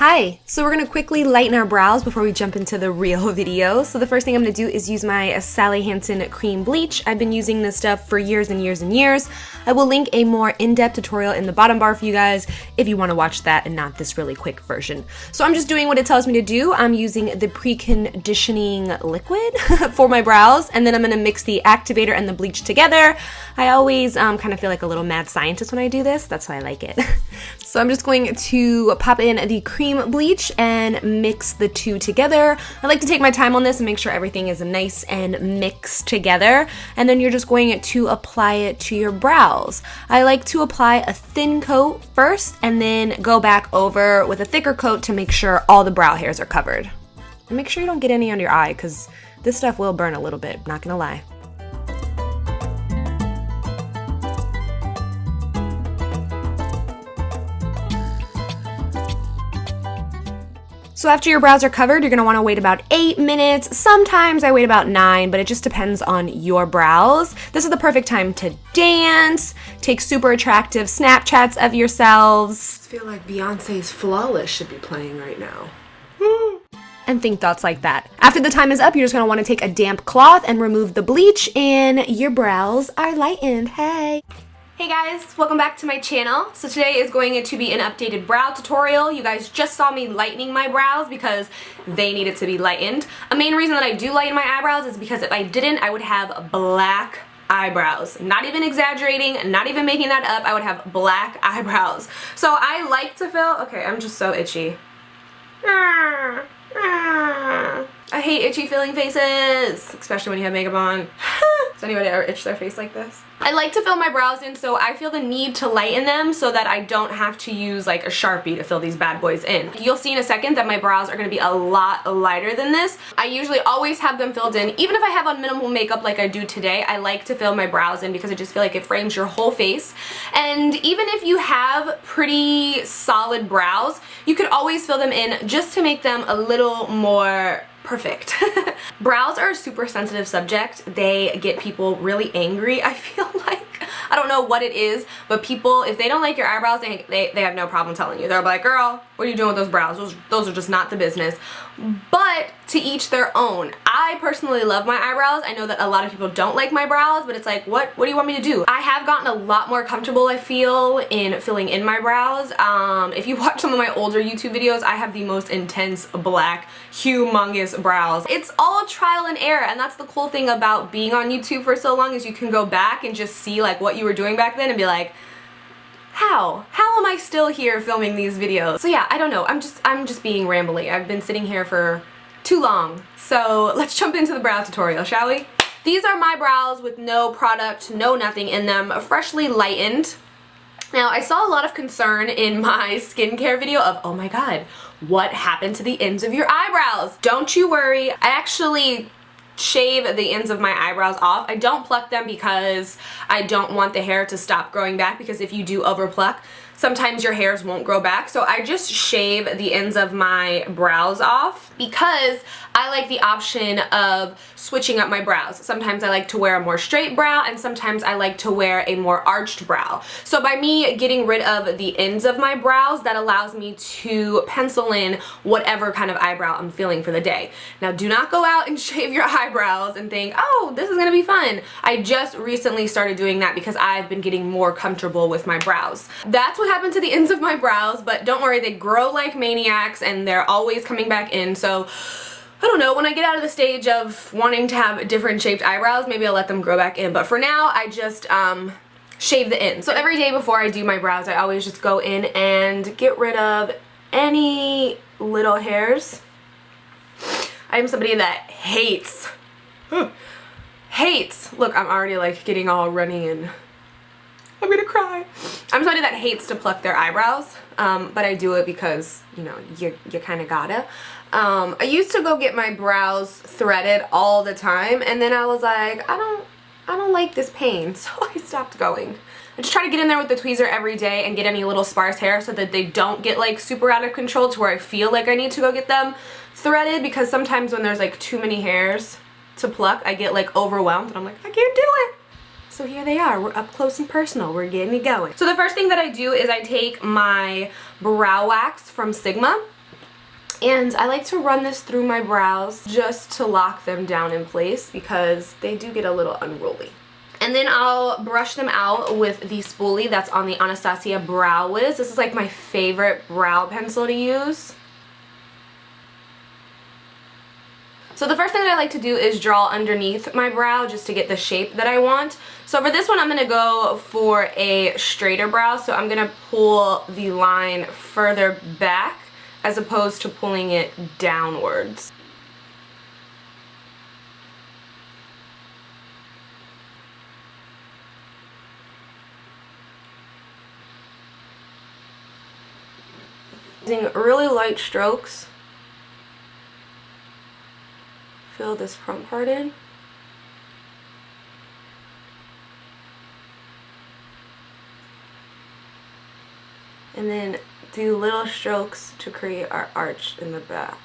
Hi, so we're going to quickly lighten our brows before we jump into the real video. So the first thing I'm going to do is use my Sally Hansen cream bleach. I've been using this stuff for years and years and years. I will link a more in-depth tutorial in the bottom bar for you guys if you want to watch that and not this really quick version. So I'm just doing what it tells me to do. I'm using the pre-conditioning liquid for my brows, and then I'm going to mix the activator and the bleach together. I always kind of feel like a little mad scientist when I do this. That's why I like it. So I'm just going to pop in the cream bleach and mix the two together. I like to take my time on this and make sure everything is nice and mixed together. And then you're just going to apply it to your brows. I like to apply a thin coat first and then go back over with a thicker coat to make sure all the brow hairs are covered. And make sure you don't get any under your eye because this stuff will burn a little bit, not gonna lie. So after your brows are covered, you're gonna wanna wait about 8 minutes. Sometimes I wait about 9, but it just depends on your brows. This is the perfect time to dance, take super attractive Snapchats of yourselves. I feel like Beyonce's Flawless should be playing right now. And think thoughts like that. After the time is up, you're just gonna wanna take a damp cloth and remove the bleach, and your brows are lightened. Hey! Hey guys, welcome back to my channel. So today is going to be an updated brow tutorial. You guys just saw me lightening my brows because they needed to be lightened. A main reason that I do lighten my eyebrows is because if I didn't, I would have black eyebrows. Not even exaggerating, not even making that up, I would have black eyebrows. So I like to feel, okay, I'm just so itchy. I hate itchy feeling faces, especially when you have makeup on. Does anybody ever itch their face like this? I like to fill my brows in, so I feel the need to lighten them so that I don't have to use like a Sharpie to fill these bad boys in. You'll see in a second that my brows are going to be a lot lighter than this. I usually always have them filled in. Even if I have on minimal makeup like I do today, I like to fill my brows in because I just feel like it frames your whole face. And even if you have pretty solid brows, you could always fill them in just to make them a little more perfect. Brows are a super sensitive subject. They get people really angry, I feel like. I don't know what it is, but people, if they don't like your eyebrows, they have no problem telling you. They're like, girl, what are you doing with those brows? Those are just not the business. But to each their own. I personally love my eyebrows. I know that a lot of people don't like my brows, but it's like, what do you want me to do? I have gotten a lot more comfortable, I feel, in filling in my brows. If you watch some of my older YouTube videos, I have the most intense black, humongous brows. It's all trial and error, and that's the cool thing about being on YouTube for so long is you can go back and just see like what you were doing back then and be like, how am I still here filming these videos? So yeah, I don't know. I'm just being rambly. I've been sitting here for too long. So let's jump into the brow tutorial, shall we? These are my brows with no product, no nothing in them, freshly lightened. Now, I saw a lot of concern in my skincare video of, oh my god, what happened to the ends of your eyebrows? Don't you worry. I actually shave the ends of my eyebrows off. I don't pluck them because I don't want the hair to stop growing back, because if you do over pluck, sometimes your hairs won't grow back. So I just shave the ends of my brows off because I like the option of switching up my brows. Sometimes I like to wear a more straight brow and sometimes I like to wear a more arched brow. So by me getting rid of the ends of my brows, that allows me to pencil in whatever kind of eyebrow I'm feeling for the day. Now, do not go out and shave your eyebrows and think, oh, this is gonna be fun. I just recently started doing that because I've been getting more comfortable with my brows. That's what happened to the ends of my brows, but don't worry, they grow like maniacs and they're always coming back in. So I don't know, when I get out of the stage of wanting to have different shaped eyebrows, maybe I'll let them grow back in. But for now, I just shave the ends. So every day before I do my brows, I always just go in and get rid of any little hairs. I am somebody that hates, look, I'm already like getting all runny and I'm gonna cry. I'm somebody that hates to pluck their eyebrows, but I do it because, you know, you kind of gotta. I used to go get my brows threaded all the time, and then I was like, I don't like this pain, so I stopped going. I just try to get in there with the tweezer every day and get any little sparse hair so that they don't get like super out of control to where I feel like I need to go get them threaded, because sometimes when there's like too many hairs to pluck, I get like overwhelmed and I'm like, I can't do it. So here they are, we're up close and personal, we're getting it going. So the first thing that I do is I take my brow wax from Sigma And I like to run this through my brows just to lock them down in place because they do get a little unruly. And then I'll brush them out with the spoolie that's on the Anastasia Brow Wiz. This is like my favorite brow pencil to use. So the first thing that I like to do is draw underneath my brow just to get the shape that I want. So for this one I'm going to go for a straighter brow. So I'm going to pull the line further back as opposed to pulling it downwards. Using really light strokes, fill this front part in. And then do little strokes to create our arch in the back.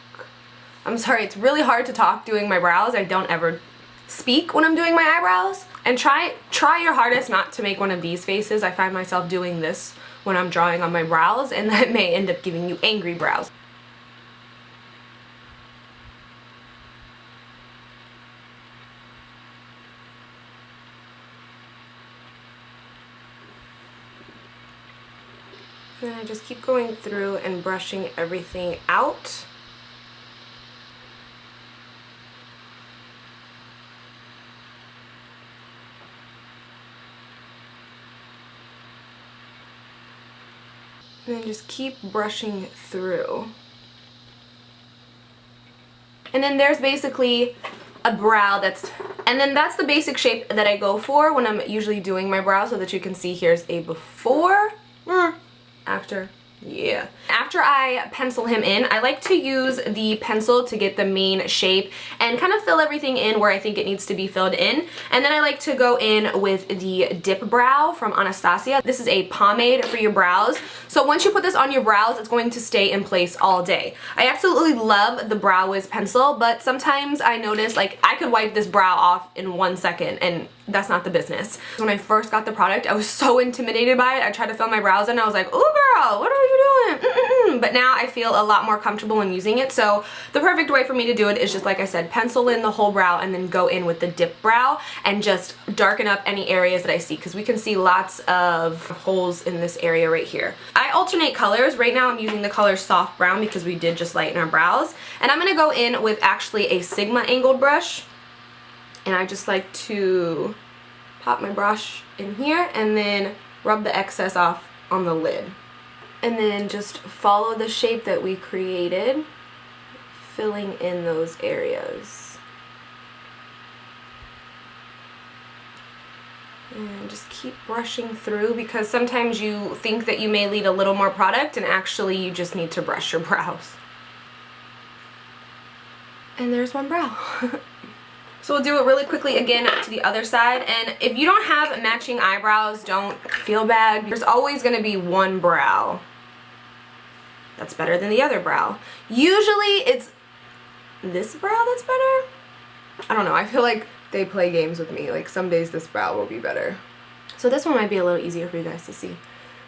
I'm sorry, it's really hard to talk doing my brows. I don't ever speak when I'm doing my eyebrows. And try your hardest not to make one of these faces. I find myself doing this when I'm drawing on my brows, and that may end up giving you angry brows. And then I just keep going through and brushing everything out. And then just keep brushing through. And then there's basically a brow that's the basic shape that I go for when I'm usually doing my brow, so that you can see here's a before, after. Yeah. After I pencil him in, I like to use the pencil to get the main shape and kind of fill everything in where I think it needs to be filled in. And then I like to go in with the DipBrow from Anastasia. This is a pomade for your brows. So once you put this on your brows, it's going to stay in place all day. I absolutely love the Brow Wiz pencil, but sometimes I notice like I could wipe this brow off in 1 second, and that's not the business. When I first got the product, I was so intimidated by it. I tried to fill my brows in and I was like, ooh girl, what are you doing? But now I feel a lot more comfortable in using it. So the perfect way for me to do it is just, like I said, pencil in the whole brow and then go in with the DipBrow and just darken up any areas that I see, because we can see lots of holes in this area right here. I alternate colors. Right now I'm using the color Soft Brown because we did just lighten our brows. And I'm going to go in with actually a Sigma angled brush. And I just like to pop my brush in here and then rub the excess off on the lid. And then just follow the shape that we created, filling in those areas. And just keep brushing through, because sometimes you think that you may need a little more product and actually you just need to brush your brows. And there's one brow. So we'll do it really quickly again to the other side. And if you don't have matching eyebrows, don't feel bad. There's always going to be one brow that's better than the other brow. Usually it's this brow that's better. I don't know. I feel like they play games with me. Like some days this brow will be better. So this one might be a little easier for you guys to see.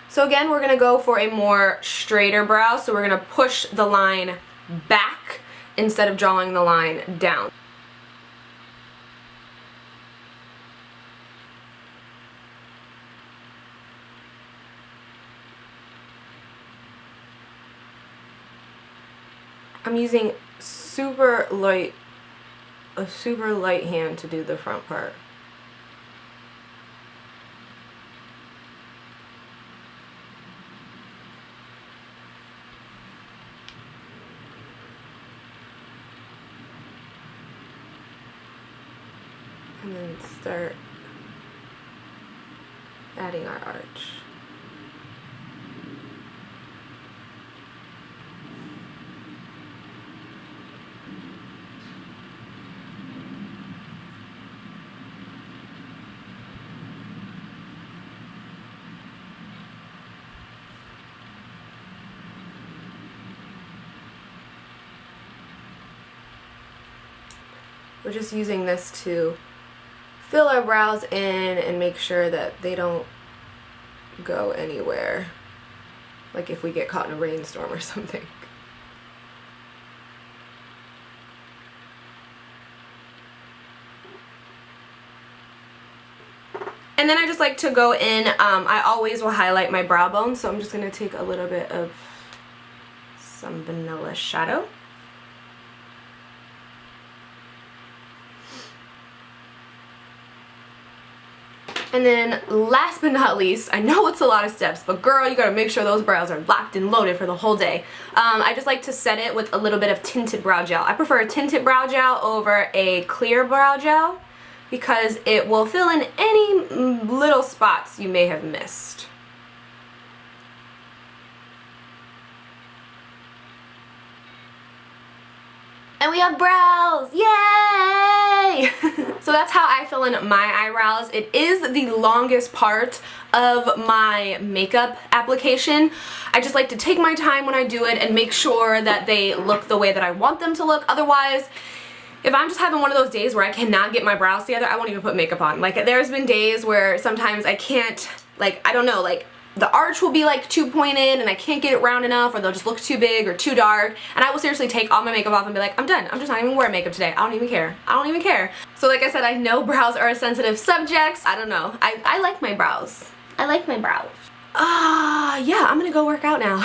So again, we're going to go for a more straighter brow. So we're going to push the line back instead of drawing the line down. I'm using a super light hand to do the front part. And then start adding our arch. We're just using this to fill our brows in and make sure that they don't go anywhere, like if we get caught in a rainstorm or something. And then I just like to go in, I always will highlight my brow bone, so I'm just going to take a little bit of some vanilla shadow. And then last but not least, I know it's a lot of steps, but girl, you gotta make sure those brows are locked and loaded for the whole day. I just like to set it with a little bit of tinted brow gel. I prefer a tinted brow gel over a clear brow gel because it will fill in any little spots you may have missed. And we have brows! Yay! So that's how I fill in my eyebrows. It is the longest part of my makeup application. I just like to take my time when I do it and make sure that they look the way that I want them to look. Otherwise, if I'm just having one of those days where I cannot get my brows together, I won't even put makeup on. Like, there's been days where sometimes I can't, like, I don't know, like, the arch will be like too pointed and I can't get it round enough, or they'll just look too big or too dark, and I will seriously take all my makeup off and be like, I'm done. I'm just not even wearing makeup today. I don't even care. I don't even care. So like I said, I know brows are a sensitive subject. I don't know. I like my brows. I like my brows. Yeah, I'm gonna go work out now.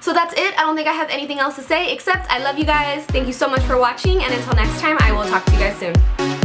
So that's it. I don't think I have anything else to say except I love you guys. Thank you so much for watching, and until next time, I will talk to you guys soon.